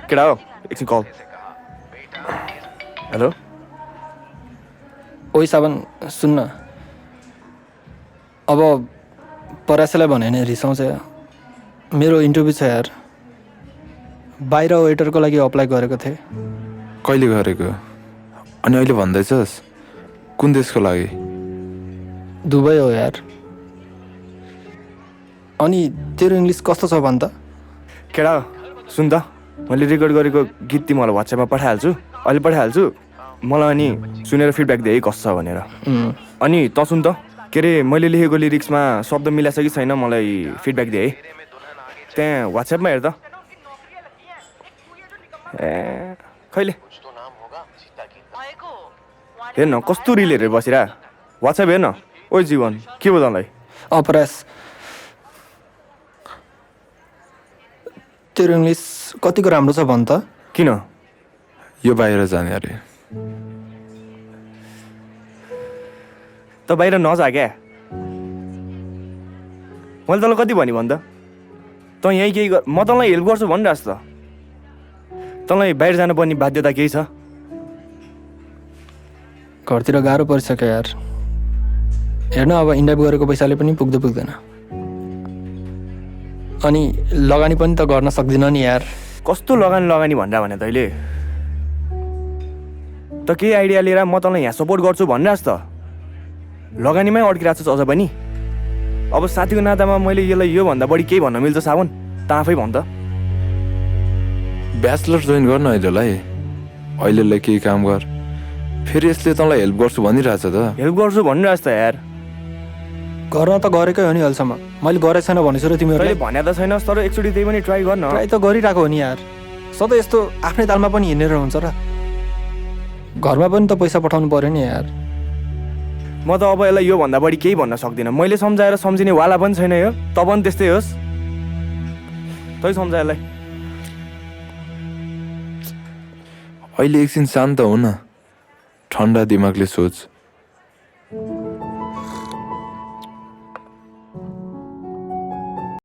केटा हो एकछिन कल हेलो ओइ सावन सुन्न अब परासेलाई भने नि रिसाउँछ मेरो इन्टरभ्यू छ यार बाहिर वेटरको लागि अप्लाई गरेको थिएँ कहिले गरेको अनि अहिले भन्दैछस् कुन देशको लागि दुबई हो यार अनि तेरो इङ्ग्लिस कस्तो छ भन् त केटा हो सुन त मैले रेकर्ड गरेको गीत तिमीलाई व्हाट्सएपमा पठाइहाल्छु अहिले पठाइहाल्छु मलाई अनि सुनेर फिडब्याक दिए कस्तो छ भनेर अनि त सुन त के अरे मैले लेखेको लिरिक्समा शब्द मिलाएको छ कि छैन मलाई फिडब्याक दिए है त्यहाँ व्हाट्सएपमा हेर त ए खैले हेर्न कस्तो रिल हेरेर बसिरा व्हाट्सएप हेर्न ओ जीवन के भयो तँलाई अपरास तेरो इङ्ग्लिस कतिको राम्रो छ भन् त किन यो बाहिर जाने अरे त बाहिर नजा क्या मैले तँलाई कति भने भन् त तँ यहीँ केही म तँलाई हेल्प गर्छु भनिरहेको छु त तँलाई बाहिर जानुपर्ने बाध्यता केही छ घरतिर गाह्रो परिसक्यो यार हेर्न अब इन्डाइभ गरेको पैसाले पनि पुग्दैन अनि लगानी पनि त गर्न सक्दिनँ नि यार कस्तो लगानी भनेर भने तैँले त केही आइडिया लिएर म तँलाई यहाँ सपोर्ट गर्छु भनिरहेको छु त लगानीमै अड्किरहेको छस् अझ पनि अब साथीको नातामा मैले यसलाई योभन्दा बढी केही भन्न मिल्छ सावन त आफै भन् त ब्याचलर जोइन गर्न अहिलेलाई अहिलेलाई केही काम गर फेरि यसले तँलाई हेल्प गर्छु भनिरहेछ त हेल्प गर्छु भनिरहेको त यार गर्न त गरेकै हो नि अहिलेसम्म मैले गरेको छैन भनेछु र तिमीहरूले तैँले भने त छैनस् तर एकचोटि त्यही पनि ट्राई गर्न ट्राई त गरिरहेको हो नि यार सधैँ यस्तो आफ्नै तालमा पनि हिँडेर हुन्छ र घरमा पनि त पैसा पठाउनु पर्यो नि यार म त अब यसलाई योभन्दा बढी केही भन्न सक्दिनँ मैले सम्झाएर सम्झिने वाला पनि छैन यो त पनि त्यस्तै होस् तै सम्झा यसलाई अहिले एकछिन शान्त हो न ठन्डा दिमागले सोच